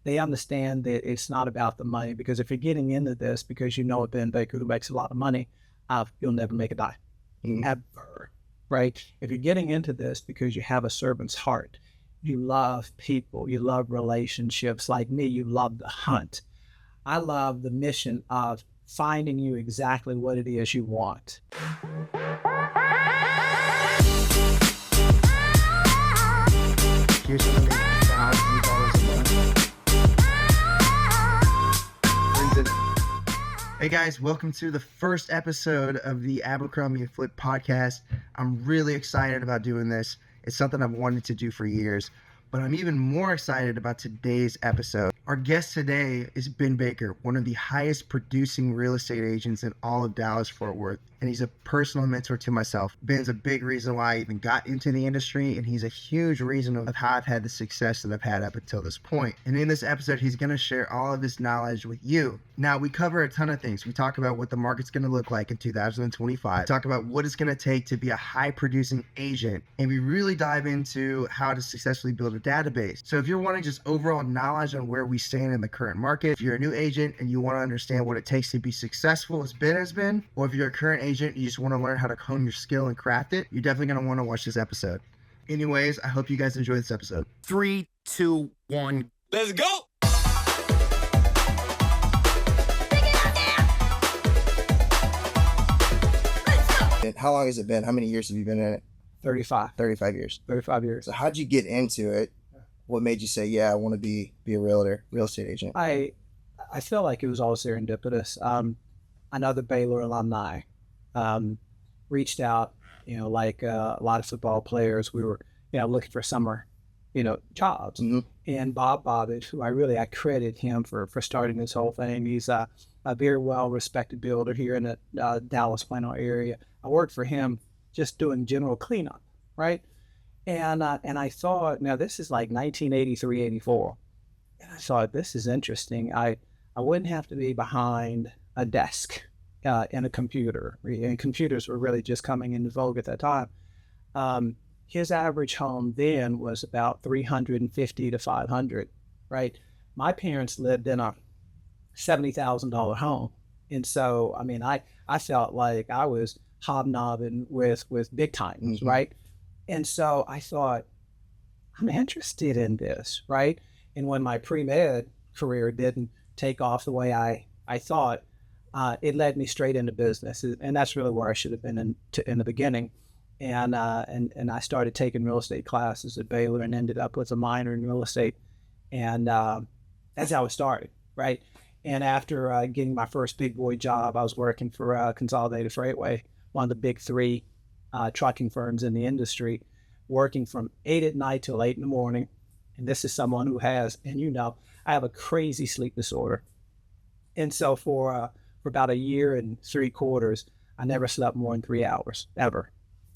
they understand that it's not about the money, because if you're getting into this because you know a Ben Baker who makes a lot of money, you'll never make a dime, ever, right? If you're getting into this because you have a servant's heart, you love people, you love relationships. Like me, you love the hunt. I love the mission of finding you exactly what it is you want. Here's some of the Hey guys, welcome to the first episode of the Abercrombie Flipped Podcast. I'm really excited about doing this. It's something I've wanted to do for years, but I'm even more excited about today's episode. Our guest today is Ben Baker, one of the highest producing real estate agents in all of Dallas-Fort Worth, and he's a personal mentor to myself. Ben's a big reason why I even got into the industry, and he's a huge reason of how I've had the success that I've had up until this point. And in this episode, he's going to share all of his knowledge with you. Now, we cover a ton of things. We talk about what the market's going to look like in 2025. We talk about what it's going to take to be a high producing agent, and we really dive into how to successfully build a database. So if you're wanting just overall knowledge on where we stand in the current market, if you're a new agent and you want to understand what it takes to be successful as Ben has been, or if you're a current agent and you just want to learn how to hone your skill and craft it, you're definitely going to want to watch this episode. Anyways, I hope you guys enjoy this episode. 3, 2, 1, let's go! How long has it been? How many years have you been in it? 35 years. 35 years. So how'd you get into it? What made you say, yeah, I want to be a realtor, real estate agent? I feel like it was all serendipitous. Another Baylor alumni reached out, like a lot of football players. We were, looking for summer, jobs. Mm-hmm. And Bob Bobbitt, who I credit him for starting this whole thing. He's a very well-respected builder here in the Dallas-Plano area. I worked for him just doing general cleanup, right? And I thought, now this is like 1983, 84. And I thought, this is interesting. I wouldn't have to be behind a desk and a computer. And computers were really just coming into vogue at that time. His average home then was about $350 to $500, right? My parents lived in a $70,000 home. And so, I felt like I was hobnobbing with big times, mm-hmm. right? And so I thought, I'm interested in this, right? And when my pre-med career didn't take off the way I thought, it led me straight into business. And that's really where I should have been in the beginning. And I started taking real estate classes at Baylor and ended up with a minor in real estate. And that's how it started, right? And after getting my first big boy job, I was working for Consolidated Freightway, one of the big three trucking firms in the industry, working from 8 at night till 8 in the morning. And this is someone who has, and I have a crazy sleep disorder. And so for about 1 year and 3 quarters, I never slept more than 3 hours, ever.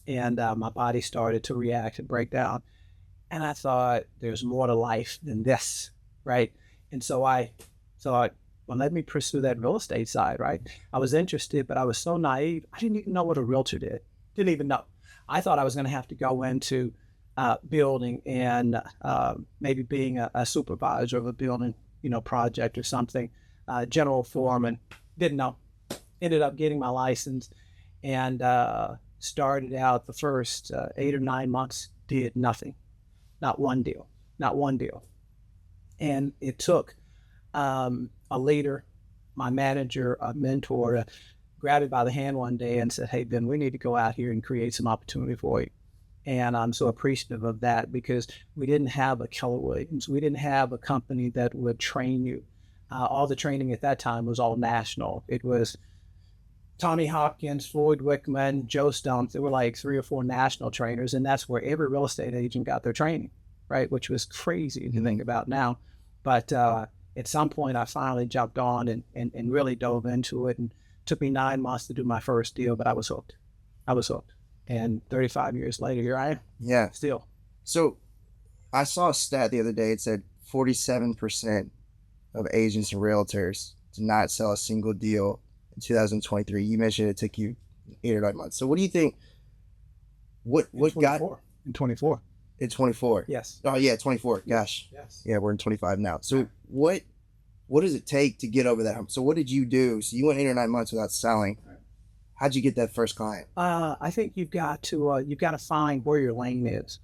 And my body started to react and break down. And I thought, there's more to life than this, right? And so I thought, well, let me pursue that real estate side, right? I was interested, but I was so naive. I didn't even know what a realtor did. Didn't even know. I thought I was going to have to go into building and maybe being a supervisor of a building, project or something, general foreman. Didn't know. Ended up getting my license and started out the first 8 or 9 months, did nothing. Not one deal. And it took a leader, my manager, a mentor, to grab me by the hand one day and said, hey, Ben, we need to go out here and create some opportunity for you. And I'm so appreciative of that because we didn't have a Keller Williams. We didn't have a company that would train you. All the training at that time was all national. It was Tommy Hopkins, Floyd Wickman, Joe Stump. There were like 3 or 4 national trainers, and that's where every real estate agent got their training, right? Which was crazy to think about now. But at some point, I finally jumped on and really dove into it. And took me 9 months to do my first deal, but I was hooked. And 35 years later, here I am. Yeah. Still. So I saw a stat the other day. It said 47% of agents and realtors did not sell a single deal in 2023. You mentioned it took you 8 or 9 months. So what do you think? What got in 24? In 24? Yes. Oh yeah, 24. Gosh. Yes. Yeah, we're in 25 now. So what does it take to get over that hump? So what did you do? So you went 8 or 9 months without selling. How'd you get that first client? I think you've got to find where your lane is,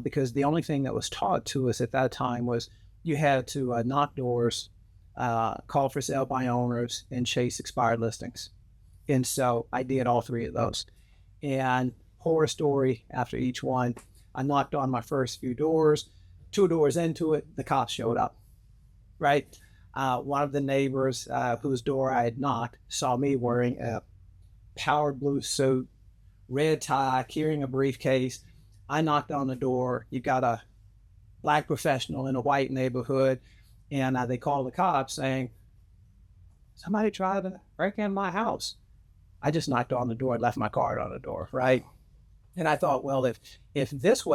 because the only thing that was taught to us at that time was you had to knock doors, call for sale by owners, and chase expired listings. And so I did all three of those. And horror story after each one, I knocked on my first few doors. 2 doors into it, the cops showed up, right? One of the neighbors whose door I had knocked saw me wearing a power blue suit, red tie, carrying a briefcase. I knocked on the door. You got a black professional in a white neighborhood, and they called the cops saying, somebody tried to break in my house. I just knocked on the door and left my card on the door, right? And I thought, well, if this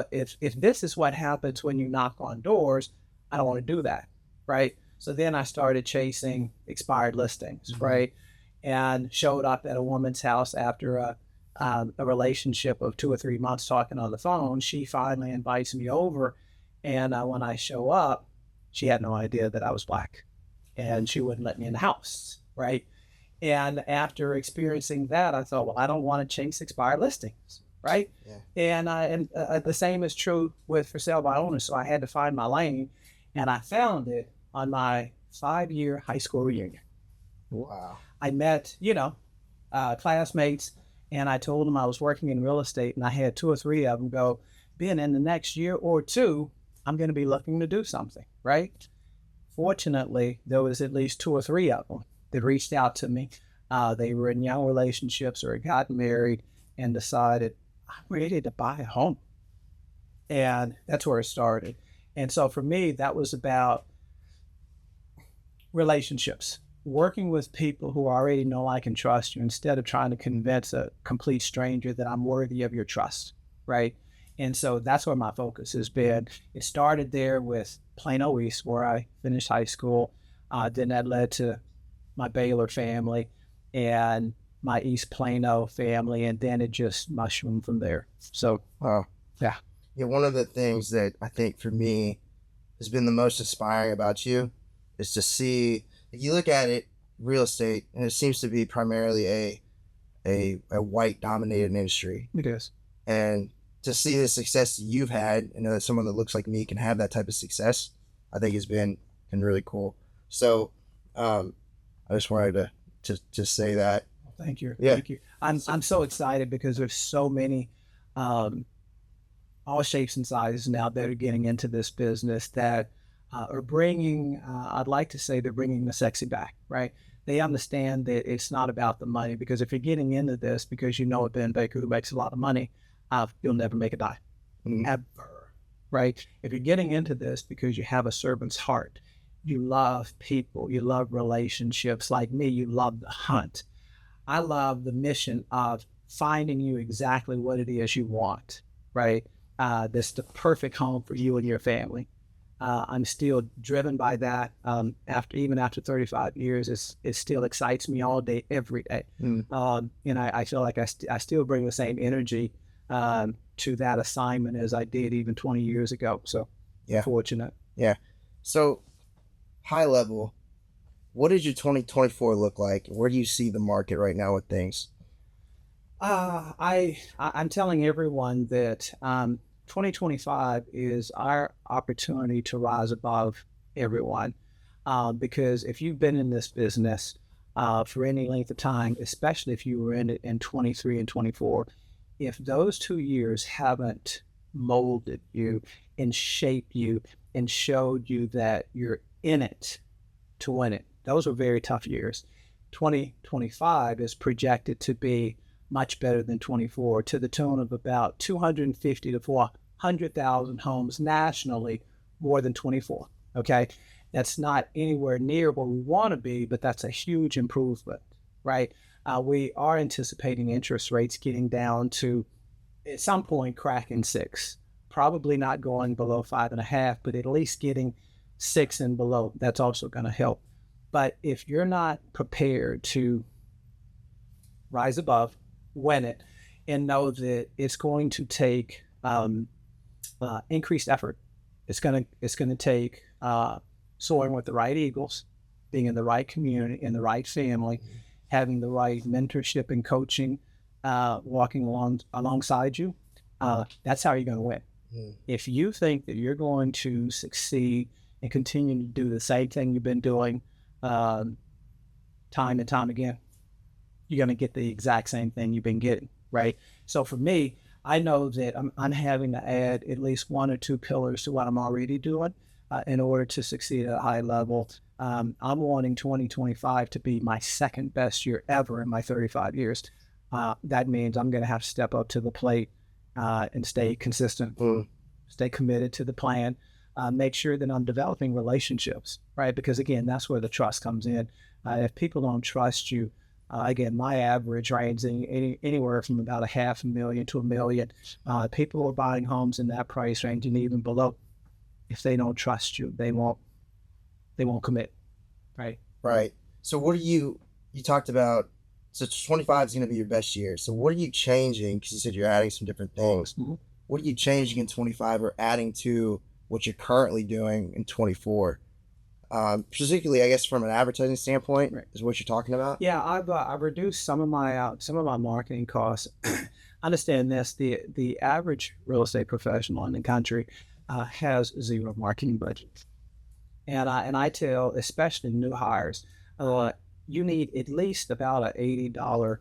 is what happens when you knock on doors, I don't want to do that, right? So then I started chasing expired listings, right? And showed up at a woman's house after a relationship of 2 or 3 months talking on the phone. She finally invites me over, and when I show up, she had no idea that I was black, and she wouldn't let me in the house, right? And after experiencing that, I thought, well, I don't want to chase expired listings, right? Yeah. And the same is true with for sale by owners. So I had to find my lane, and I found it on my 5-year high school reunion. Wow. I met, classmates, and I told them I was working in real estate, and I had 2 or 3 of them go, Ben, in the next year or 2, I'm going to be looking to do something, right? Fortunately, there was at least 2 or 3 of them that reached out to me. They were in young relationships or had gotten married and decided, I'm ready to buy a home. And that's where it started. And so for me, that was about relationships, working with people who already know, like, and trust you, instead of trying to convince a complete stranger that I'm worthy of your trust, right? And so that's where my focus has been. It started there with Plano East, where I finished high school. Then that led to my Baylor family and my East Plano family, and then it just mushroomed from there. So, yeah. Yeah, one of the things that I think for me has been the most inspiring about you is to see, if you look at it, real estate, and it seems to be primarily a white dominated industry. It is. And to see the success you've had, and that someone that looks like me can have that type of success, I think has been really cool. So I just wanted to just say that. Thank you. Yeah. Thank you. I'm so excited because there's so many all shapes and sizes now that are getting into this business that are bringing, I'd like to say they're bringing the sexy back, right? They understand that it's not about the money, because if you're getting into this because you know a Ben Baker who makes a lot of money, you'll never make a dime, ever, right? If you're getting into this because you have a servant's heart, you love people, you love relationships, like me, you love the hunt. I love the mission of finding you exactly what it is you want, right? That's the perfect home for you and your family. I'm still driven by that. Even after 35 years, it still excites me all day, every day. And I feel like I still bring the same energy to that assignment as I did even 20 years ago. So, yeah, fortunate. Yeah. So, high level, what does your 2024 look like? Where do you see the market right now with things? I'm telling everyone that 2025 is our opportunity to rise above everyone, because if you've been in this business for any length of time, especially if you were in it in 23 and 24, if those 2 years haven't molded you and shaped you and showed you that you're in it to win it, those were very tough years. 2025 is projected to be much better than 24, to the tune of about 250 to 400,000 homes nationally, more than 24. Okay, that's not anywhere near where we want to be, but that's a huge improvement, right? We are anticipating interest rates getting down to, at some point, cracking 6. Probably not going below 5.5, but at least getting 6 and below. That's also going to help. But if you're not prepared to rise above, win it, and know that it's going to take increased effort, it's going to take soaring with the right eagles, being in the right community, in the right family, having the right mentorship and coaching, walking alongside you. That's how you're going to win. If you think that you're going to succeed and continue to do the same thing you've been doing time and time again, you're going to get the exact same thing you've been getting, right? So for me, I know that I'm having to add at least one or two pillars to what I'm already doing in order to succeed at a high level. I'm wanting 2025 to be my second best year ever in my 35 years. That means I'm going to have to step up to the plate and stay consistent, stay committed to the plan, make sure that I'm developing relationships, right? Because again, that's where the trust comes in. If people don't trust you, again, my average range anywhere from about $500,000 to $1 million. People are buying homes in that price range and even below. If they don't trust you, they won't commit, right? Right. So what are you talked about, so 25 is going to be your best year. So what are you changing? Because you said you're adding some different things. Mm-hmm. What are you changing in 25 or adding to what you're currently doing in 24? Particularly, I guess, from an advertising standpoint, right, is what you're talking about. Yeah, I've reduced some of my marketing costs. Understand this: the average real estate professional in the country has zero marketing budget, and I tell especially new hires, you need at least about an $80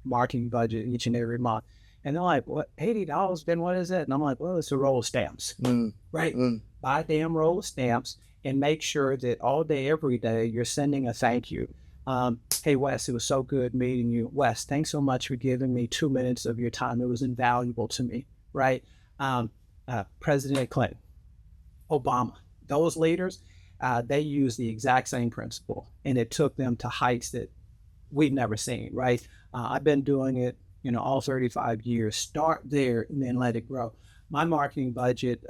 marketing budget each and every month. And they're like, "What, $80? Then what is it?" And I'm like, "Well, it's a roll of stamps, right? Buy a damn roll of stamps." And make sure that all day, every day, you're sending a thank you. Hey, Wes, it was so good meeting you. Wes, thanks so much for giving me 2 minutes of your time. It was invaluable to me, right? President Clinton, Obama, those leaders, they use the exact same principle. And it took them to heights that we've never seen, right? I've been doing it, all 35 years. Start there and then let it grow. My marketing budget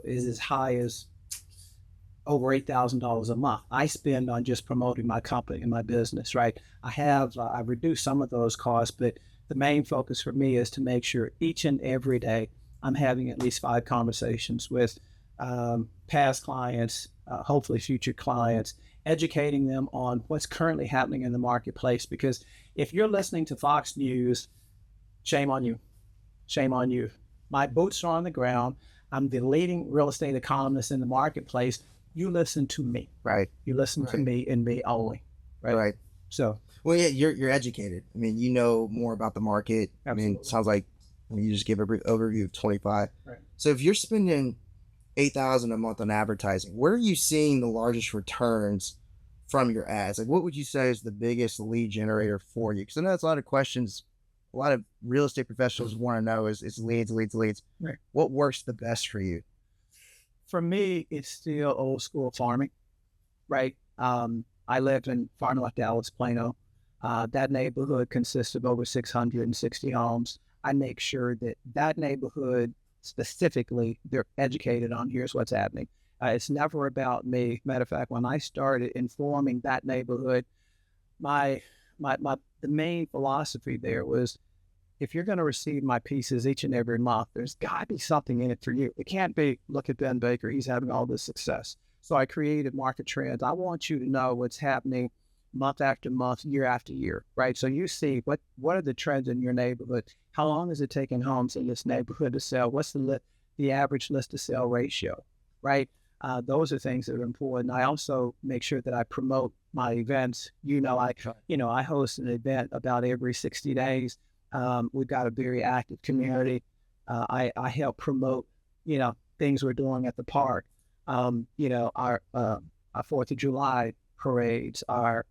is as high as over $8,000 a month I spend on just promoting my company and my business, right? I've reduced some of those costs, but the main focus for me is to make sure each and every day I'm having at least 5 conversations with past clients, hopefully future clients, educating them on what's currently happening in the marketplace. Because if you're listening to Fox News, shame on you. Shame on you. My boots are on the ground. I'm the leading real estate economist in the marketplace. You listen to me, right? You listen to me and me only, right? Right. So, well, yeah, you're educated. I mean, you know more about the market. Absolutely. I mean, it sounds like you just give a brief overview of 25. Right. So, if you're spending $8,000 a month on advertising, where are you seeing the largest returns from your ads? Like, what would you say is the biggest lead generator for you? Because I know that's a lot of questions. A lot of real estate professionals want to know is leads. Right. What works the best for you? For me, it's still old school farming, right? I lived in far north Dallas, Plano. That neighborhood consists of over 660 homes. I make sure that neighborhood specifically, they're educated on here's what's happening. It's never about me. Matter of fact, when I started informing that neighborhood, the main philosophy there was, if you're going to receive my pieces each and every month, there's got to be something in it for you. It can't be, look at Ben Baker, he's having all this success. So I created market trends. I want you to know what's happening month after month, year after year, right? So you see what are the trends in your neighborhood? How long is it taking homes in this neighborhood to sell? What's the average list to sell ratio, right? Those are things that are important. I also make sure that I promote my events. I host an event about every 60 days. We've got a very active community. I help promote, things we're doing at the park. Our 4th of July parades, our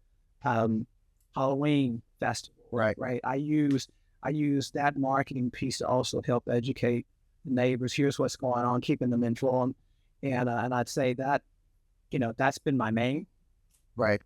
Halloween festival. Right. I use that marketing piece to also help educate the neighbors. Here's what's going on, keeping them informed. And I'd say that, that's been my main. Right.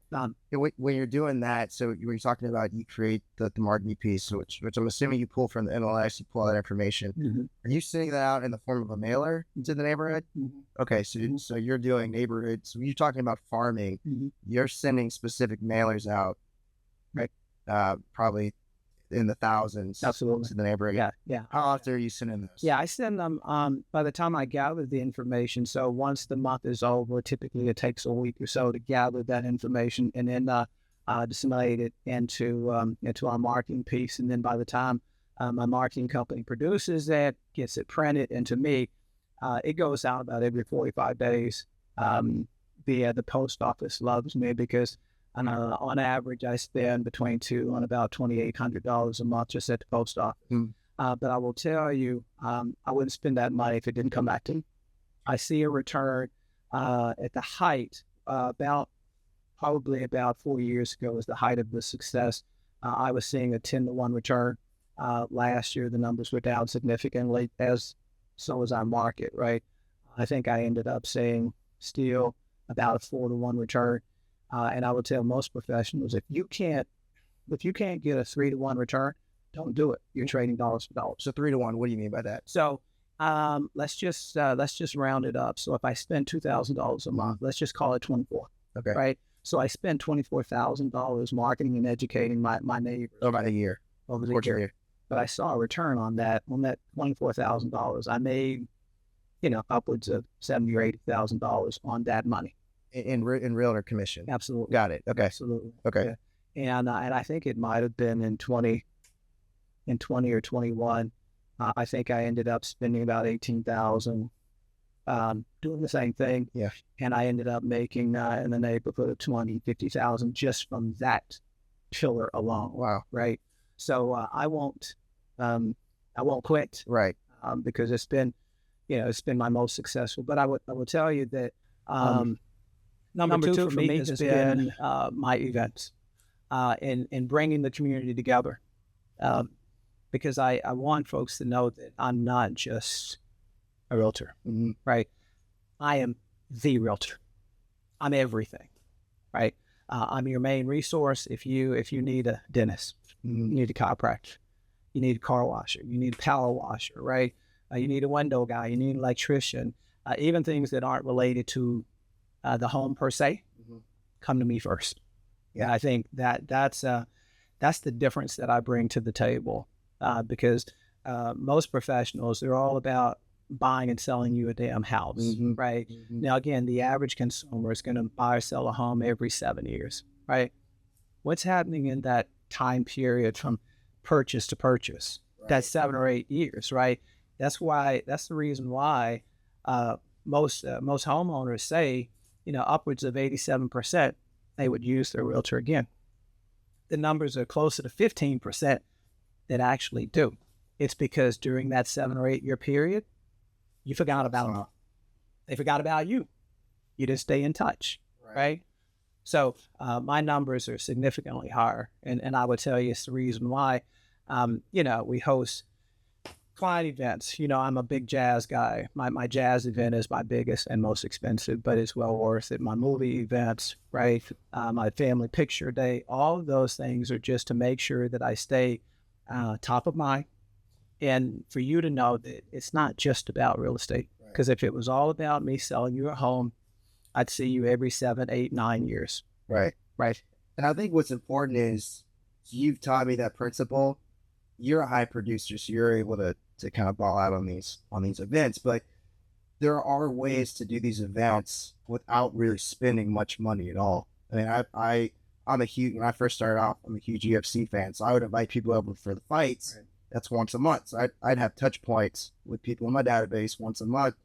When you're doing that, so you're talking about you create the marketing piece, which I'm assuming you pull from the MLS, you pull all that information. Mm-hmm. Are you sending that out in the form of a mailer to the neighborhood? Mm-hmm. Okay, so you're doing neighborhoods. So when you're talking about farming, mm-hmm, you're sending specific mailers out, right? Probably in the thousands. Absolutely. To the neighborhood. Yeah. How often are you sending those? Yeah, I send them by the time I gather the information. So once the month is over, typically it takes a week or so to gather that information and then disseminate it into our marketing piece. And then by the time my marketing company produces that, gets it printed, and to me, it goes out about every 45 days. The post office loves me because on average, I spend between $200 and about $2,800 a month just at the post office. But I will tell you, I wouldn't spend that money if it didn't come back to me. I see a return at the height, probably about 4 years ago was the height of the success. I was seeing a 10-to-1 return. Last year, the numbers were down significantly, so was our market, right? I think I ended up seeing still about a 4-to-1 return. And I would tell most professionals, if you can't get a 3-to-1 return, don't do it. You're trading dollars for dollars. So 3-to-1, what do you mean by that? So let's just round it up. So if I spend $2,000 a month, let's just call it 24. Okay. Right. So I spend $24,000 marketing and educating my neighbors. About a year. Over the year. But I saw a return on that $24,000. I made, upwards of $70,000 or $80,000 on that money. In realtor commission. Absolutely. Got it. Okay. Absolutely. Okay. Yeah. And I think it might have been in 20 or 21. I think I ended up spending about $18,000 doing the same thing. Yeah. And I ended up making in the neighborhood of $20,000-$50,000 just from that pillar alone. Wow. Right. So I won't quit. Right. Because it's been my most successful. But I will tell you that number two for me has been my events and bringing the community together. Because I want folks to know that I'm not just a realtor, right? I am the realtor. I'm everything, right? I'm your main resource. If you need a dentist, you need a chiropractor, you need a car washer, you need a power washer, right? You need a window guy, you need an electrician, even things that aren't related to the home per se, come to me first. Yeah, I think that's the difference that I bring to the table. Because most professionals, they're all about buying and selling you a damn house, right? Now, again, the average consumer is going to buy or sell a home every 7 years, right? What's happening in that time period from purchase to purchase? Right. That's 7 or 8 years, right? That's the reason why most homeowners say, upwards of 87% they would use their realtor again. The numbers are closer to 15% that actually do. It's because during that 7 or 8 year period, you forgot about them. They forgot about you. You didn't stay in touch, right? So my numbers are significantly higher. And I would tell you it's the reason why, we host client events. I'm a big jazz guy. My jazz event is my biggest and most expensive, but it's well worth it. My movie events, right? My family picture day, all of those things are just to make sure that I stay top of mind, and for you to know that it's not just about real estate. Because if it was all about me selling you a home, I'd see you every 7, 8, 9 years. Right. And I think what's important is you've taught me that principle. You're a high producer, so you're able to kind of ball out on these events. But there are ways to do these events without really spending much money at all. I mean, when I first started off, I'm a huge UFC fan, so I would invite people over for the fights. Right. That's once a month. So I'd have touch points with people in my database once a month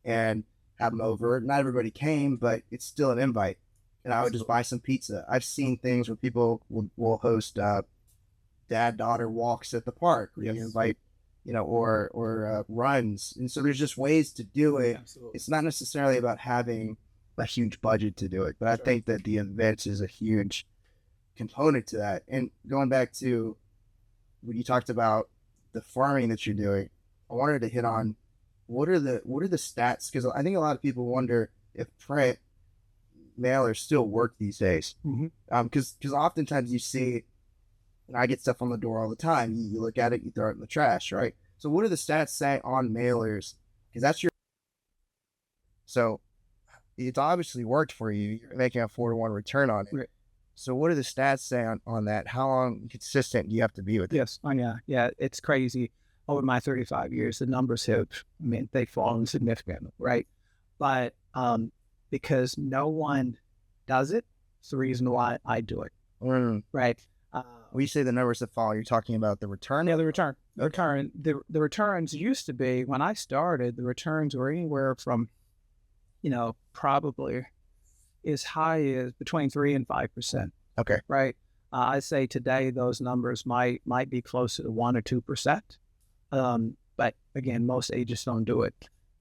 and have them over. Not everybody came, but it's still an invite. And I would just buy some pizza. I've seen things where people will host dad-daughter walks at the park. Where you invite, or runs. And so there's just ways to do it. Absolutely. It's not necessarily about having a huge budget to do it, but I think that the events is a huge component to that. And going back to when you talked about the farming that you're doing, I wanted to hit on what are the stats, because I think a lot of people wonder if print mailers still work these days. Because oftentimes you see, and I get stuff on the door all the time, you look at it, you throw it in the trash, right? So what do the stats say on mailers? Because that's so it's obviously worked for you. You're making a 4-to-1 return on it. Right. So what do the stats say on that? How long consistent do you have to be with it? Yes. Oh, yeah. It's crazy. Over my 35 years, the numbers have, they've fallen significantly, right? But because no one does it, it's the reason why I do it, right? When you say the numbers that fall, you're talking about the return? Yeah, the return. The returns used to be, when I started, the returns were anywhere from, probably as high as between 3 and 5%. Okay. Right. I'd say today those numbers might be closer to 1 or 2%. But again, most agents don't do it.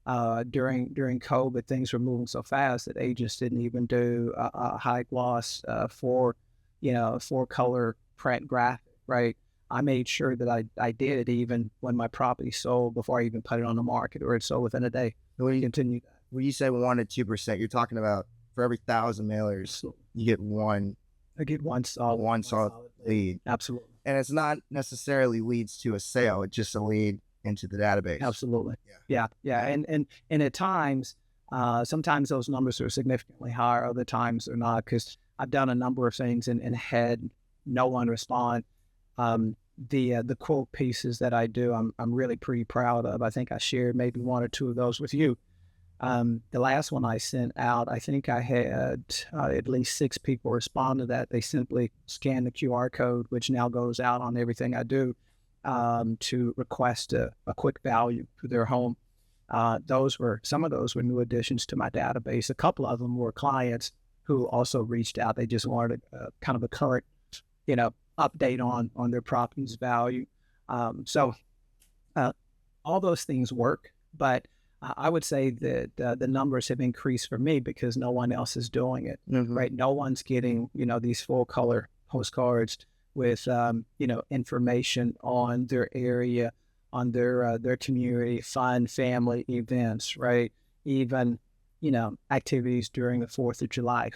During COVID, things were moving so fast that agents didn't even do a high gloss four color print graphic. Right. I made sure that I did it even when my property sold before I even put it on the market, or it sold within a day. When you continue that. When you say 1 to 2%, you're talking about for every 1,000 mailers, you get one. I get one solid lead. Absolutely. And it's not necessarily leads to a sale. It's just a lead into the database. Absolutely. Yeah. And at times, sometimes those numbers are significantly higher. Other times they're not, because I've done a number of things and had no one respond. The quote pieces that I do, I'm really pretty proud of. I think I shared maybe 1 or 2 of those with you. The last one I sent out, I think I had at least 6 people respond to that. They simply scan the QR code, which now goes out on everything I do, to request a quick value for their home. Some of those were new additions to my database. A couple of them were clients who also reached out. They just wanted kind of a current, update on their property's value. So all those things work, but I would say that the numbers have increased for me because no one else is doing it, right? No one's getting, these full color postcards with, information on their area, on their community, fun family events, right? Even, activities during the 4th of July.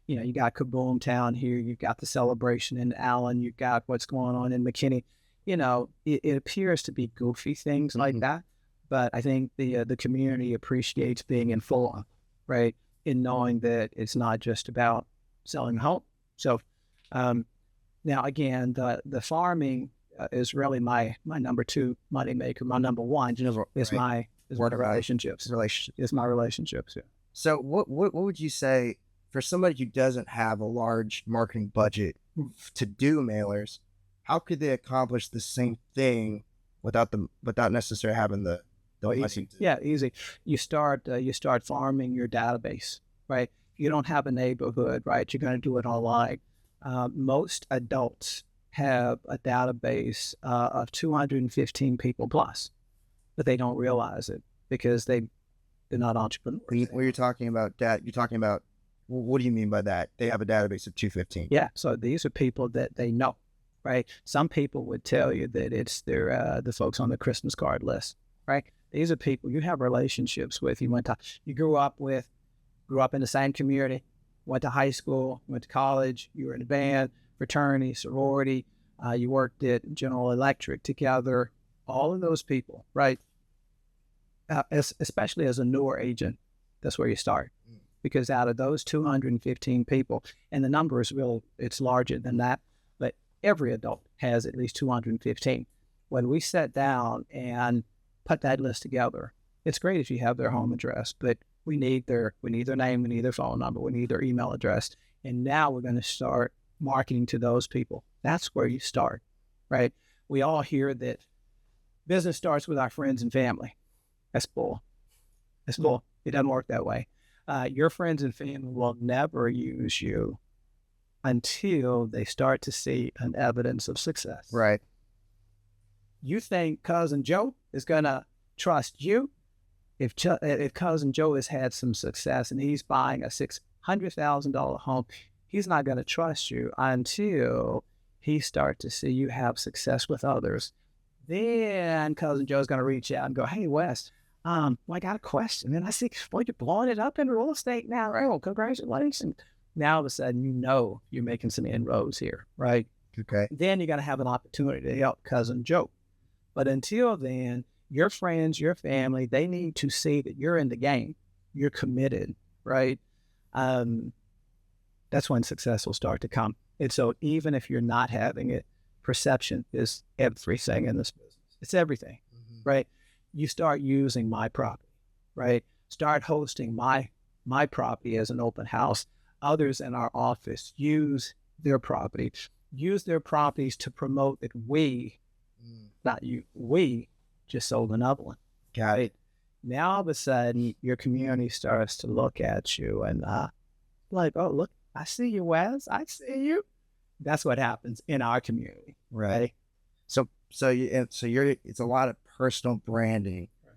You got Kaboom Town here, you've got the celebration in Allen, you've got what's going on in McKinney. It appears to be goofy things like that. But I think the community appreciates being informed, right? In knowing that it's not just about selling a home. So now again, the farming is really my number 2 moneymaker. My number 1 is my relationships. Is my relationships. Yeah. So what would you say for somebody who doesn't have a large marketing budget to do mailers? How could they accomplish the same thing without necessarily having the easy. Yeah, easy. You start farming your database, right? You don't have a neighborhood, right? You're going to do it online. Most adults have a database of 215 people plus, but they don't realize it because they're not entrepreneurs. When you're talking about that, what do you mean by that? They have a database of 215. Yeah, so these are people that they know, right? Some people would tell you that it's the folks on the Christmas card list, right? These are people you have relationships with. You grew up in the same community, went to high school, went to college, you were in a band, fraternity, sorority, you worked at General Electric together. All of those people, right? Especially as a newer agent, that's where you start. Because out of those 215 people, and the number is it's larger than that, but every adult has at least 215. When we sat down and put that list together, it's great if you have their home address, but we need their name, we need their phone number, we need their email address. And now we're going to start marketing to those people. That's where you start, right? We all hear that business starts with our friends and family. That's bull. It doesn't work that way. Your friends and family will never use you until they start to see an evidence of success. Right. You think Cousin Joe is going to trust you? If Cousin Joe has had some success and he's buying a $600,000 home, he's not going to trust you until he starts to see you have success with others. Then Cousin Joe's going to reach out and go, "Hey, Wes, I got a question. And I see, boy, you're blowing it up in real estate now. Oh, congratulations." Now all of a sudden, you're making some inroads here, right? Okay. Then you're going to have an opportunity to help Cousin Joe. But until then, your friends, your family, they need to see that you're in the game. You're committed, right? That's that's when success will start to come. And so even if you're not having it, perception is everything in this business. It's everything, right? You start using my property, right? Start hosting my property as an open house. Others in our office use their properties to promote that not you, we just sold another one. Got it. Now all of a sudden your community starts to look at you and like, oh, look, I see you, Wes. I see you. That's what happens in our community. Right. So it's a lot of personal branding. Right.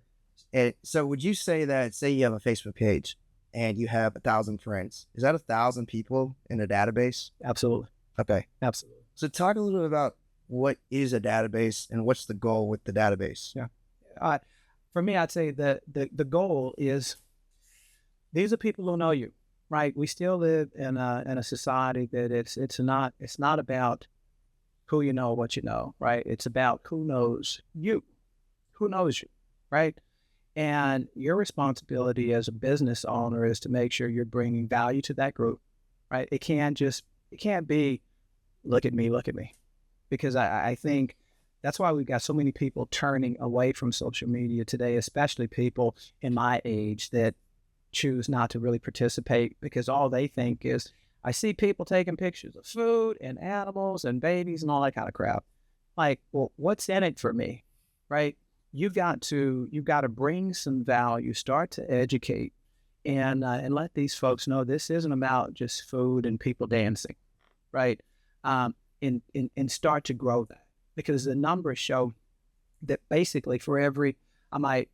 And so would you say that, say you have a Facebook page and you have 1,000 friends, is that 1,000 people in a database? Absolutely. Okay. Absolutely. So talk a little bit about what is a database and what's the goal with the database? Yeah. For me, I'd say that the goal is, these are people who know you, right? We still live in a society that it's not about who you know, what you know, right? It's about who knows you, right? And your responsibility as a business owner is to make sure you're bringing value to that group, right? It can't be, look at me, because I think that's why we've got so many people turning away from social media today, especially people in my age that choose not to really participate, because all they think is, I see people taking pictures of food and animals and babies and all that kind of crap. Like, well, what's in it for me, right? You've got to bring some value, start to educate, and let these folks know this isn't about just food and people dancing, right? And start to grow that, because the numbers show that basically for every, I might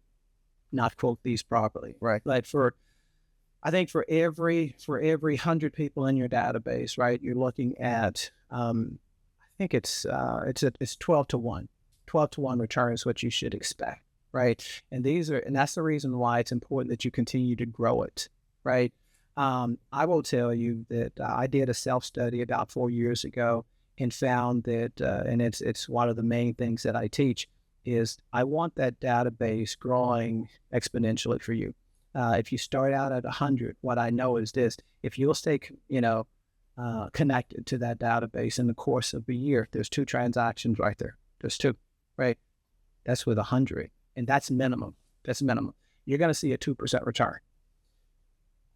not quote these properly, right? But I think for every 100 people in your database, right, you're looking at, I think it's 12 to 1. 12 to 1 return is what you should expect, right? And that's the reason why it's important that you continue to grow it, right? I will tell you that I did a self-study about 4 years ago and found that, and it's one of the main things that I teach, is I want that database growing exponentially for you. If you start out at 100, what I know is this: if you'll stay, connected to that database in the course of a year, there's 2 transactions right there. There's 2, right? That's with 100, and that's minimum. You're going to see a 2% return.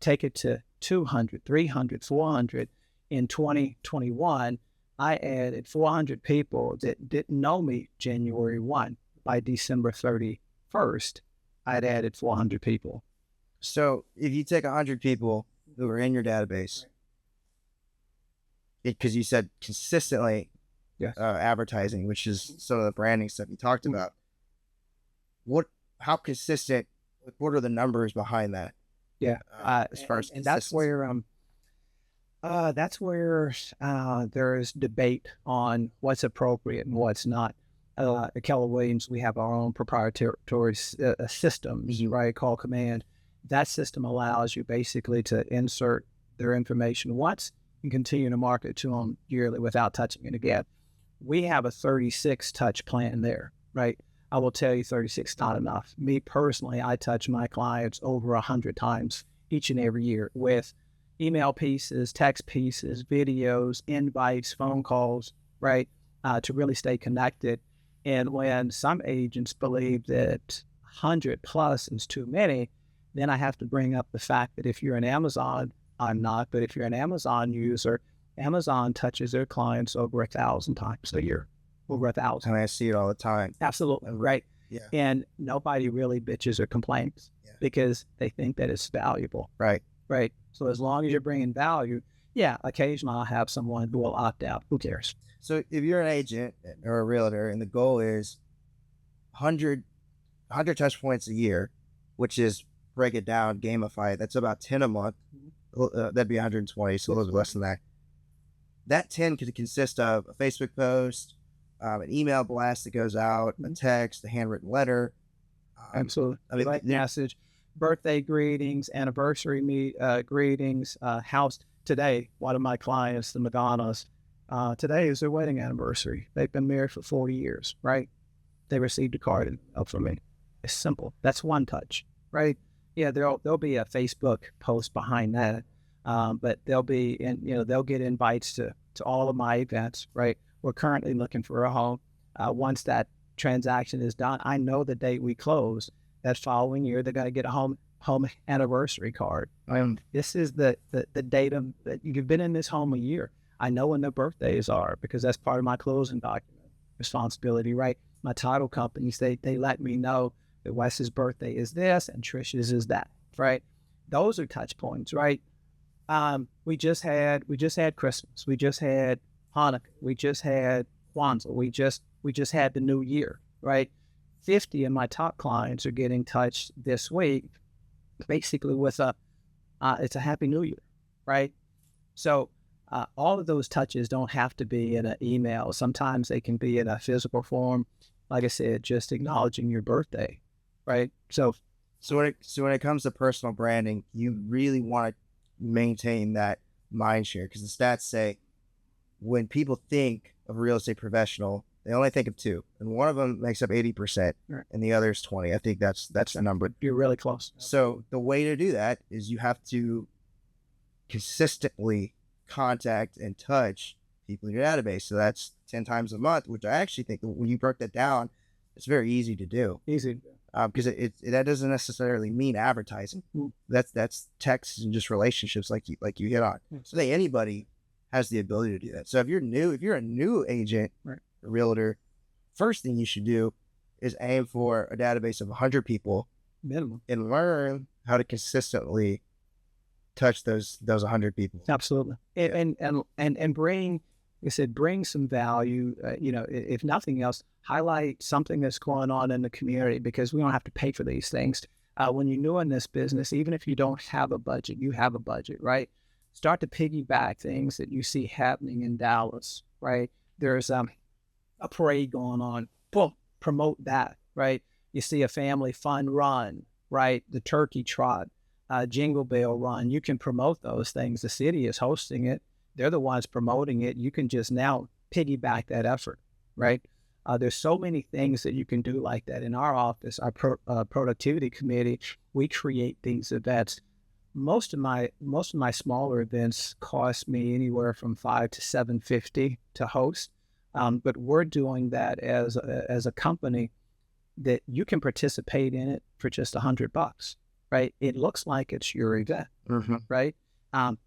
Take it to 200, 300, 400. In 2021, I added 400 people that didn't know me January 1. By December 31st, I'd added 400 people. So if you take 100 people who are in your database, because you said consistently, yes, advertising, which is some of the branding stuff you talked about, how consistent, what are the numbers behind that? Yeah. As far as, and that's where there's debate on what's appropriate and what's not. At Keller Williams, we have our own proprietary system, right, called Command. That system allows you basically to insert their information once and continue to market to them yearly without touching it again. We have a 36 touch plan there, right? I will tell you 36 is not enough. Me personally, I touch my clients over 100 times each and every year with email pieces, text pieces, videos, invites, phone calls, right, to really stay connected. And when some agents believe that 100 plus is too many, then I have to bring up the fact that if you're an Amazon, I'm not, but if you're an Amazon user, Amazon touches their clients over 1,000 times a year, over 1,000. I see it all the time. Absolutely, right? Yeah. And nobody really bitches or complains because they think that it's valuable. Right. Right. So as long as you're bringing value, occasionally I'll have someone who will opt out. Who cares? So if you're an agent or a realtor and the goal is 100 touch points a year, which is, break it down, gamify it, that's about 10 a month. That'd be 120, so a little bit less than that. That 10 could consist of a Facebook post, an email blast that goes out, a text, a handwritten letter. Absolutely. I mean, message, birthday greetings, anniversary greetings, house. Today, one of my clients, the Madonnas, today is their wedding anniversary. They've been married for 40 years, right? They received a card from me. It's simple. That's one touch, right? Yeah, there'll be a Facebook post behind that. but they'll be in, they'll get invites to all of my events, right? We're currently looking for a home. Once that transaction is done, I know the date we close. That following year, they're going to get a home anniversary card. This is the date of that you've been in this home a year. I know when their birthdays are because that's part of my closing document responsibility, right? My title companies, they let me know that Wes's birthday is this and Trish's is that, right? Those are touch points, right? We just had Christmas. We just had Hanukkah. We just had Kwanzaa. We just had the New Year, right? 50 of my top clients are getting touched this week, basically with it's a Happy New Year, right? So all of those touches don't have to be in an email. Sometimes they can be in a physical form. Like I said, just acknowledging your birthday, right? So when it comes to personal branding, you really want to maintain that mind share because the stats say when people think of a real estate professional, they only think of two, and one of them makes up 80%, right, and the other is 20. I think that's the number. You're really close. So the way to do that is you have to consistently contact and touch people in your database. So that's 10 times a month, which I actually think when you broke that down, it's very easy to do. Easy. Because that doesn't necessarily mean advertising. That's text and just relationships like you hit on. So that anybody has the ability to do that. So if you're a new agent, right, a realtor, first thing you should do is aim for a database of 100 people minimum and learn how to consistently touch those 100 people. Absolutely. And bring, like I said, bring some value, if nothing else, highlight something that's going on in the community because we don't have to pay for these things. When you're new in this business, even if you don't have a budget, you have a budget, right? Start to piggyback things that you see happening in Dallas, right? There's a parade going on. Boom, promote that, right? You see a family fun run, right? The turkey trot, jingle bell run. You can promote those things. The city is hosting it. They're the ones promoting it. You can just now piggyback that effort, right? There's so many things that you can do like that. In our office, our productivity committee, we create these events. Most of my smaller events cost me anywhere from $500 to $750 to host. But we're doing that as a company that you can participate in it for just $100, right? It looks like it's your event, right?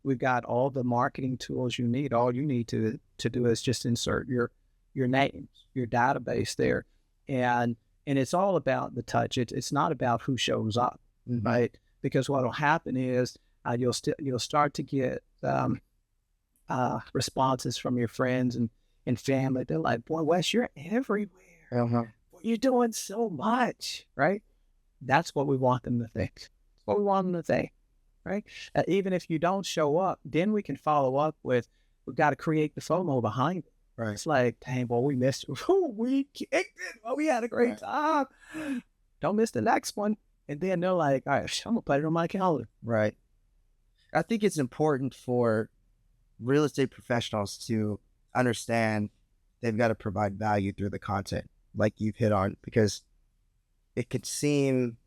We've got all the marketing tools you need. All you need to do is just insert your names, your database there, and it's all about the touch. It's not about who shows up, right? Because what will happen is you'll start to get responses from your friends and family. They're like, "Boy, Wes, you're everywhere. You're doing so much," right? That's what we want them to think. That's what we want them to think, right? Even if you don't show up, then we can follow up with, we've got to create the FOMO behind it. Right. It's like, dang, boy, we missed you. We kicked it. Well, we had a great time. Don't miss the next one. And then they're like, all right, I'm going to put it on my calendar. Right. I think it's important for real estate professionals to understand they've got to provide value through the content like you've hit on, because it could seem,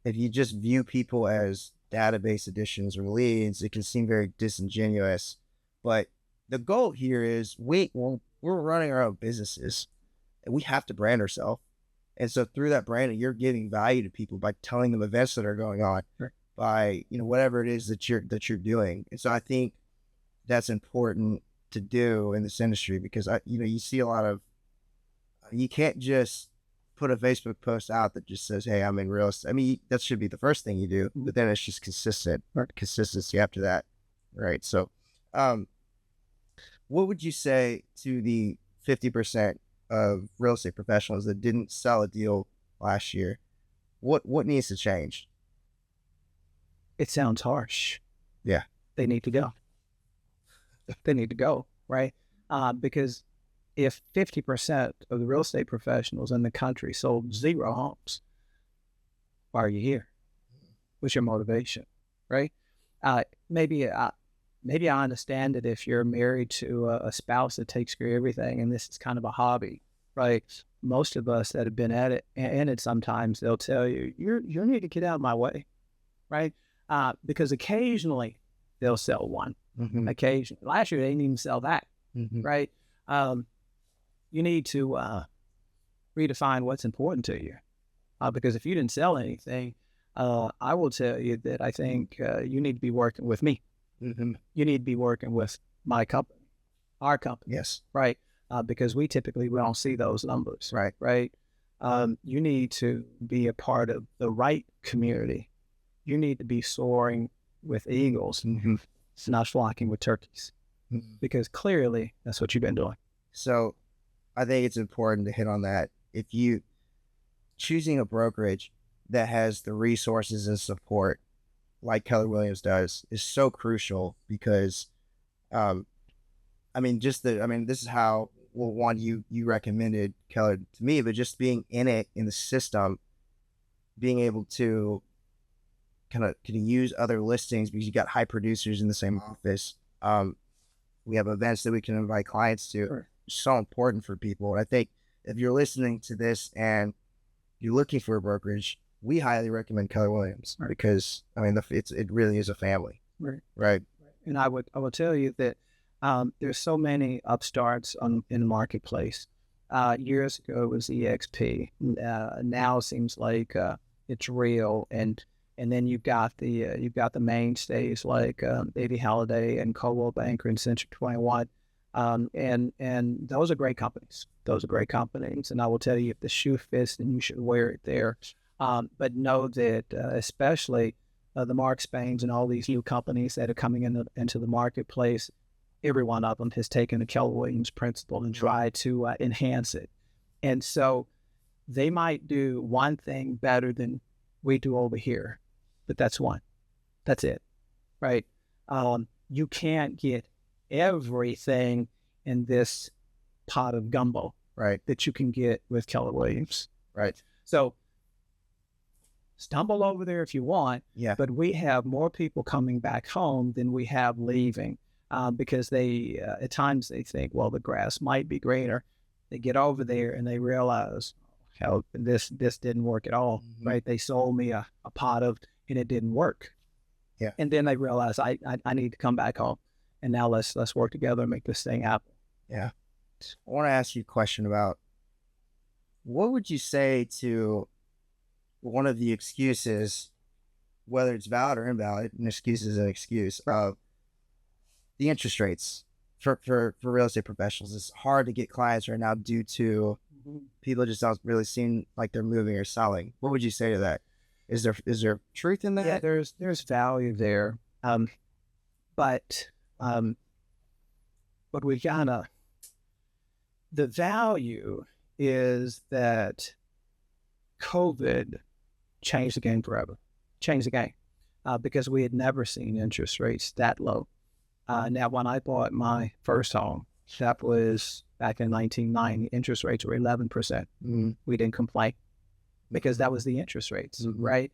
if you just view people as database additions or leads, it can seem very disingenuous. But the goal here is we're running our own businesses and we have to brand ourselves. And so through that branding, you're giving value to people by telling them events that are going on, sure, by, whatever it is that you're doing. And so I think that's important to do in this industry, because you see a lot of, you can't just put a Facebook post out that just says, "Hey, I'm in real estate." I mean, that should be the first thing you do, but then it's just consistency after that. Right. So, what would you say to the 50% of real estate professionals that didn't sell a deal last year? What needs to change? It sounds harsh. Yeah. They need to go. They need to go, right? Because if 50% of the real estate professionals in the country sold 0 homes, why are you here? What's your motivation, right? Maybe I understand it if you're married to a spouse that takes care of everything and this is kind of a hobby, right? Most of us that have been at it, sometimes they'll tell you, you need to get out of my way, right? Because occasionally they'll sell one Mm-hmm. occasion. Last year, they didn't even sell that, Mm-hmm. right? You need to redefine what's important to you. Because if you didn't sell anything, I will tell you that I think you need to be working with me. Mm-hmm. You need to be working with my company, our company, Yes. right? Because we don't see those numbers, Right. right? You need to be a part of the right community. You need to be soaring with eagles, Mm-hmm. not flocking with turkeys, Mm-hmm. because clearly that's what you've been doing. So I think it's important to hit on that. If you choosing a brokerage that has the resources and support like Keller Williams does is so crucial because, this is how, well, one, you recommended Keller to me, but just being in the system, being able to kind of use other listings because you got high producers in the same office. We have events that we can invite clients to. Sure. So important for people. And I think if you're listening to this and you're looking for a brokerage, we highly recommend Keller Williams because it really is a family. Right. Right. And I will tell you that there's so many upstarts in the marketplace. Years ago it was EXP. Now it seems like it's real, and then you've got the mainstays like Davey Halliday and Coldwell Banker and Century 21. And those are great companies. And I will tell you, if the shoe fits, then you should wear it there. But know that especially the Mark Spains and all these new companies that are coming into the marketplace, every one of them has taken a Keller Williams principle and tried to enhance it. And so they might do one thing better than we do over here, but that's one. That's it, right? You can't get everything in this pot of gumbo, right, that you can get with Keller Williams, right? So stumble over there if you want, yeah. But we have more people coming back home than we have leaving, because they at times they think, well, the grass might be greener. They get over there and they realize, hell, this didn't work at all, right? They sold me a pot of, and it didn't work. Yeah. And then they realize I need to come back home, and now let's work together and make this thing happen. Yeah. I want to ask you a question about what would you say to one of the excuses, whether it's valid or invalid, an excuse is an excuse, of the interest rates for real estate professionals. It's hard to get clients right now due to people just don't really seem like they're moving or selling. What would you say to that? Is there truth in that? Yeah, there's value there. But we gotta, the value is that COVID changed the game forever. Changed the game. Because we had never seen interest rates that low. Now, when I bought my first home, that was back in 1990, interest rates were 11%. We didn't complain because that was the interest rates, right?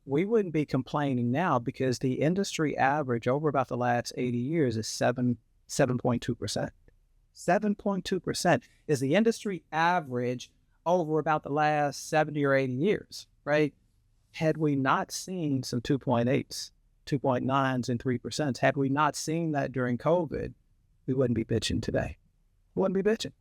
We wouldn't be complaining now because the industry average over about the last 80 years is 7.2%. 7.2% is the industry average over about the last 70 or 80 years, right? Had we not seen some 2.8s, 2.9s, and 3%, had we not seen that during COVID, we wouldn't be bitching today. We wouldn't be bitching,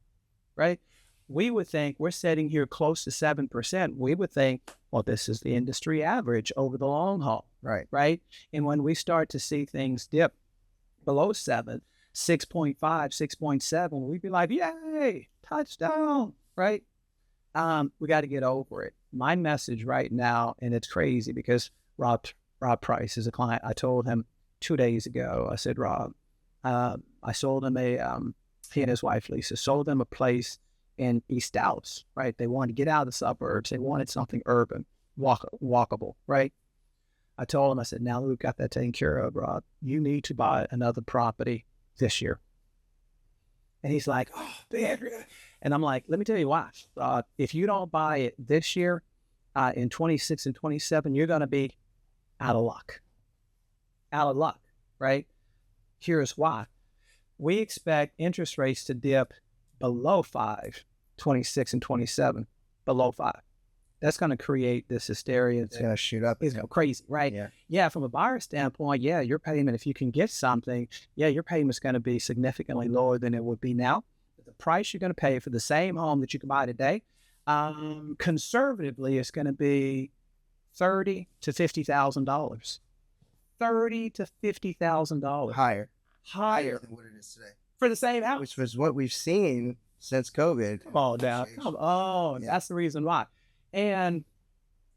right? We would think we're sitting here close to 7%. We would think, well, this is the industry average over the long haul, right? And when we start to see things dip below 7, 6.5, 6.7, we'd be like, yay, touchdown, right? We got to get over it. My message right now, and it's crazy because Rob Price is a client. I told him 2 days ago, I said, Rob, I sold him he and his wife, Lisa, sold them a place in East Dallas, right? They wanted to get out of the suburbs. They wanted something urban, walkable, right? I told him, I said, now that we've got that taken care of, Rob, you need to buy another property this year. And he's like, oh, man. And I'm like, let me tell you why. If you don't buy it this year, in 26 and 27, you're going to be out of luck. Out of luck, right? Here's why. We expect interest rates to dip below 5, 26 and 27, below 5. that's going to create this hysteria. It's going to shoot up. It's crazy, right? Yeah. Yeah, from a buyer standpoint, yeah, your payment, if you can get something, yeah, your payment's going to be significantly lower than it would be now. The price you're going to pay for the same home that you can buy today, conservatively, it's going to be $30,000 to $50,000. $30,000 to $50,000 Higher higher than what it is today, for the same house. which was what we've seen since COVID. Come on now, come on. Yeah. That's the reason why, and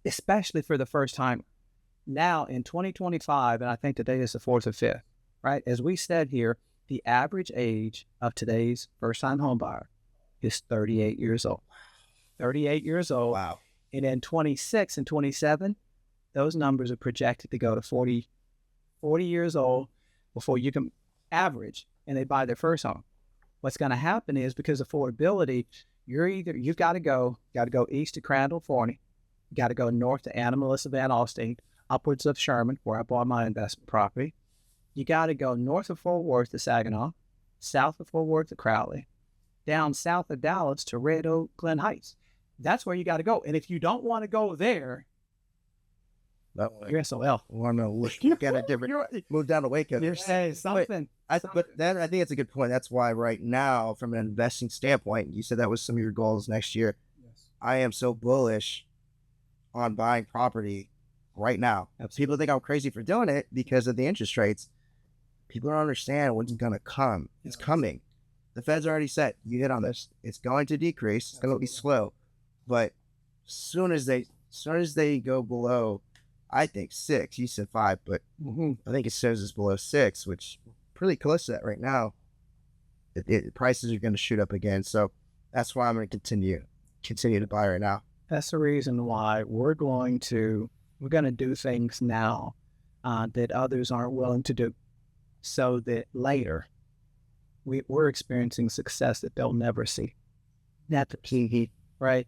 especially for the first time. Now in 2025, and I think today is the 4th or 5th, right? As we said here, the average age of today's first-time home buyer is 38 years old. 38 years old. Wow. And in 26 and 27, those numbers are projected to go to 40 years old before you can average and they buy their first home. What's going to happen is, because of affordability, you've got to go east to Crandall, Forney. You got to go north to Anna Melissa Van Alstyne, upwards of Sherman, where I bought my investment property. You got to go north of Fort Worth to Saginaw, south of Fort Worth to Crowley, down south of Dallas to Red Oak, Glen Heights. That's where you got to go. And if you don't want to go there, you're SOL. Want to look at a different, move down to Waco. You're saying something. But then I think it's a good point. That's why right now, from an investing standpoint, you said that was some of your goals next year. Yes. I am so bullish on buying property right now. Absolutely. People think I'm crazy for doing it because of the interest rates. People don't understand what's going to come. It's coming. The Fed's already said, you hit on this. It's going to decrease. It's going to be slow. But as soon as they go below, I think 6, you said 5, but I think it says it's below 6, which pretty close to that right now. Prices are going to shoot up again. So that's why I'm going to continue to buy right now. That's the reason why we're going to do things now that others aren't willing to do, so that later we're experiencing success that they'll never see. That's the key, right?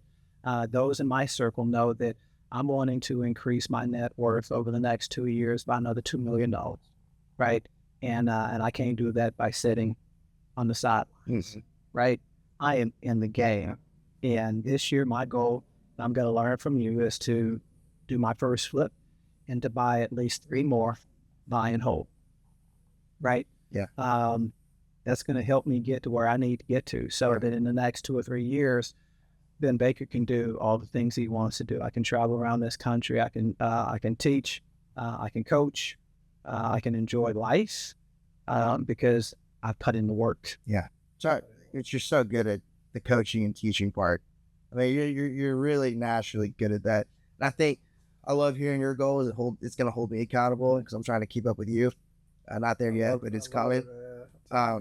Those in my circle know that I'm wanting to increase my net worth over the next 2 years by another $2 million, right? And I can't do that by sitting on the sidelines, right? I am in the game. And this year, my goal, I'm going to learn from you, is to do my first flip and to buy at least 3 more, buy and hold, right? Yeah. That's going to help me get to where I need to get to, so that in the next 2 or 3 years, Ben Baker can do all the things he wants to do. I can travel around this country. I can teach. I can coach. I can enjoy life because I've put in the work. Yeah. So you're so good at the coaching and teaching part. I mean, you're really naturally good at that. And I think I love hearing your goals. It's going to hold me accountable because I'm trying to keep up with you. Not there yet, but it's coming. I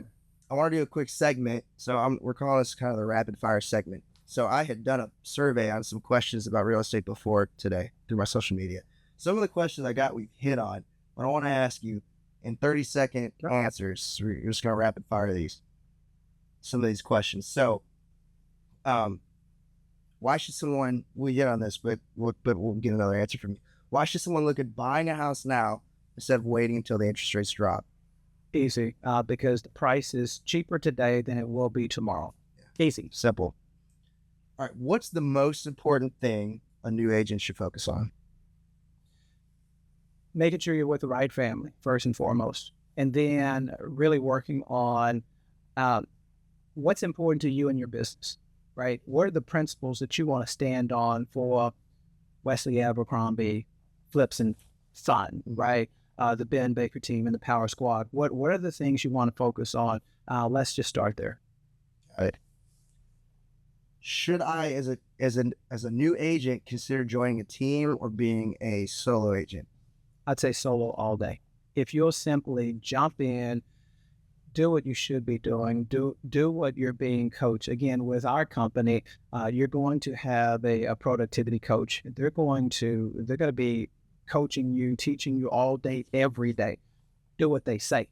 want to do a quick segment. So we're calling this kind of the rapid fire segment. So I had done a survey on some questions about real estate before today through my social media. Some of the questions I got, we've hit on, but I want to ask you in 30-second answers. We're just going to rapid fire some of these questions. So, why should someone, we hit on this, but we'll get another answer from you. Why should someone look at buying a house now instead of waiting until the interest rates drop? Easy, because the price is cheaper today than it will be tomorrow. Yeah. Easy. Simple. All right, what's the most important thing a new agent should focus on? Making sure you're with the right family, first and foremost. And then really working on what's important to you and your business, right? What are the principles that you want to stand on for Wesley Abercrombie Flips and Son, right? The Ben Baker team and the Power Squad. What are the things you want to focus on? Let's just start there. All right. Should I, as a new agent, consider joining a team or being a solo agent? I'd say solo all day. If you'll simply jump in, do what you should be doing, do what you're being coached. Again, with our company, you're going to have a productivity coach. They're going to be coaching you, teaching you all day, every day. Do what they say.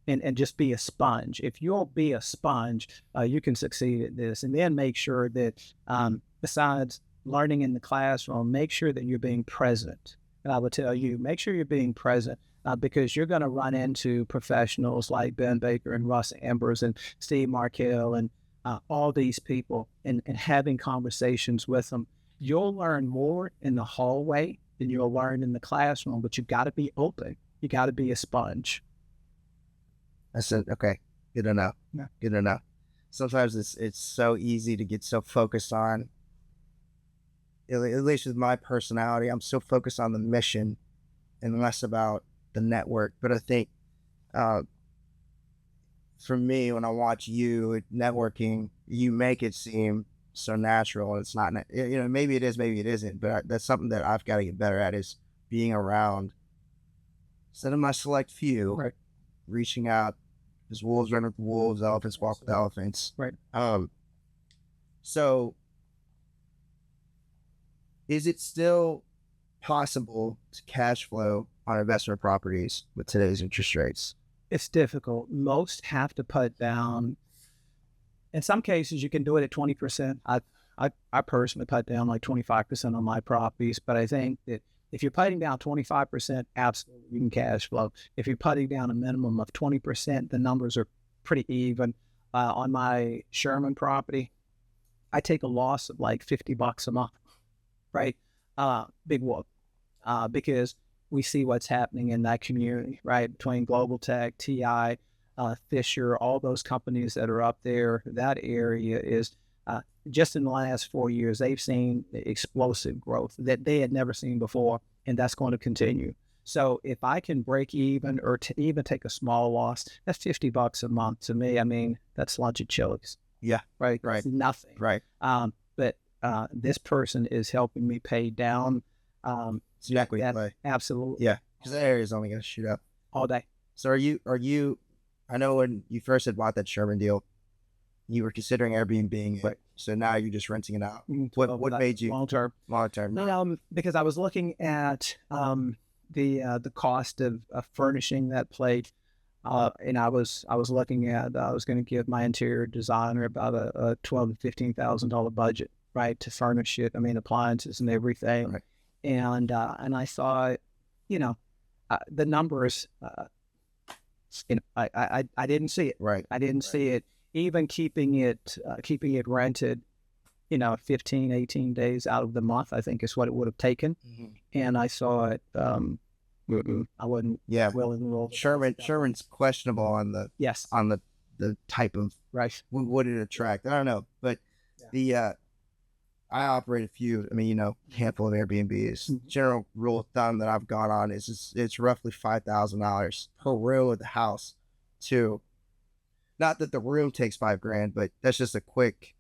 And just be a sponge. If you'll be a sponge, you can succeed at this. And then make sure that besides learning in the classroom, make sure that you're being present. And I would tell you, make sure you're being present because you're going to run into professionals like Ben Baker and Russ Ambers and Steve Markell and all these people and having conversations with them. you'll learn more in the hallway than you'll learn in the classroom, but you got to be open. You got to be a sponge. I said, okay, good enough. Yeah. Good enough. Sometimes it's so easy to get so focused on, at least with my personality, I'm so focused on the mission and less about the network. But I think for me, when I watch you networking, you make it seem so natural. It's not, maybe it is, maybe it isn't, but that's something that I've got to get better at, is being around, instead of my select few, right, reaching out. Because wolves run with wolves, elephants walk with elephants. Right. So is it still possible to cash flow on investment properties with today's interest rates? It's difficult. Most have to put down. In some cases, you can do it at 20%. I personally put down like 25% on my properties, but I think that if you're putting down 25%, absolutely you can cash flow. If you're putting down a minimum of 20%, the numbers are pretty even. On my Sherman property, I take a loss of like $50 a month, right? Big whoop, because we see what's happening in that community, right? Between Global Tech, TI, Fisher, all those companies that are up there. That area is just in the last 4 years, they've seen explosive growth that they had never seen before, and that's going to continue. So if I can break even or even take a small loss, that's $50 a month to me. I mean, that's lunch at Chili's. Yeah, right. Right. It's nothing. Right. But this person is helping me pay down. It's an equity play. Absolutely. Yeah, because that area is only going to shoot up all day. So are you? I know when you first had bought that Sherman deal, you were considering Airbnb, right? So now you're just renting it out. What made you long term? Because I was looking at the cost of furnishing that place, and I was looking at I was going to give my interior designer about a $12,000 to $15,000 budget, right, to furnish it. I mean, appliances and everything, right. And I thought, the numbers. I didn't see it. Right. I didn't see it. Even keeping it rented, 15, 18 days out of the month, I think is what it would have taken. Mm-hmm. And I saw it. I wasn't willing to roll. Sherman's questionable on the the type of right. What it attract. I don't know, but I operate a few. I mean, handful of Airbnbs. Mm-hmm. General rule of thumb that I've gone on is it's roughly $5,000 per room of the house. Not that the room takes $5,000, but that's just a quick,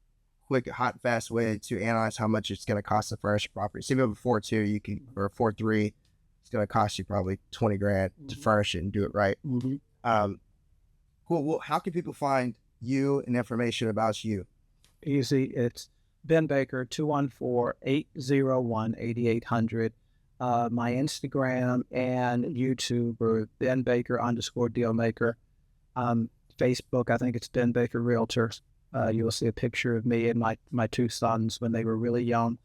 hot, fast way to analyze how much it's going to cost to furnish a property. So if you have a 4.2, or a 4.3, it's going to cost you probably $20,000 mm-hmm. to furnish it and do it right. Mm-hmm. Well, how can people find you and information about you? Easy. It's Ben Baker, 214-801-8800. My Instagram and YouTube are Ben Baker _dealmaker. Facebook, I think it's Ben Baker Realtor. You'll see a picture of me and my two sons when they were really young.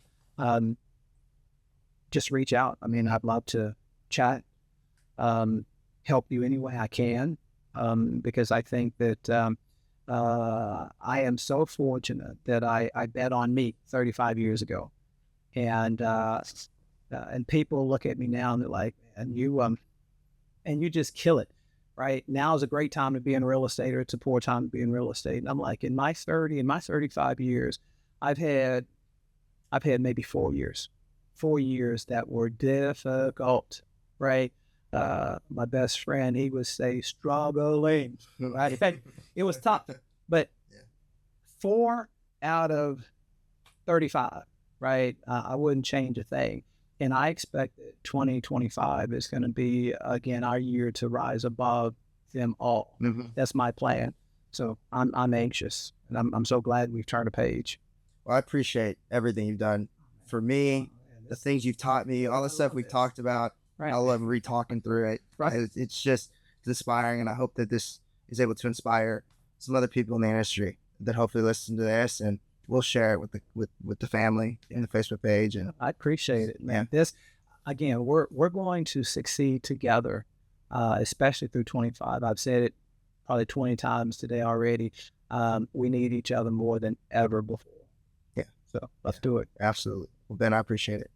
Just reach out. I mean, I'd love to chat, help you any way I can, because I think that I am so fortunate that I bet on me 35 years ago, and people look at me now and they're like, and you just kill it, right? Now is a great time to be in real estate, or it's a poor time to be in real estate. And I'm like, in my 35 years, I've had maybe 4 years that were difficult, right? My best friend, he would say struggling, right? It was tough, but 4 out of 35, right? I wouldn't change a thing. And I expect that 2025 is going to be, again, our year to rise above them all. Mm-hmm. That's my plan. So I'm anxious, and I'm so glad we've turned a page. Well, I appreciate everything you've done for me, the things you've taught me, all the stuff we've talked about. Right. I love re-talking through it. Right. It's just inspiring, and I hope that this is able to inspire some other people in the industry that hopefully listen to this, and we'll share it with the family in the Facebook page. And I appreciate it, man. Yeah. This, again, we're going to succeed together, especially through 25. I've said it probably 20 times today already. We need each other more than ever before. Yeah. So let's do it. Absolutely. Well, Ben, I appreciate it.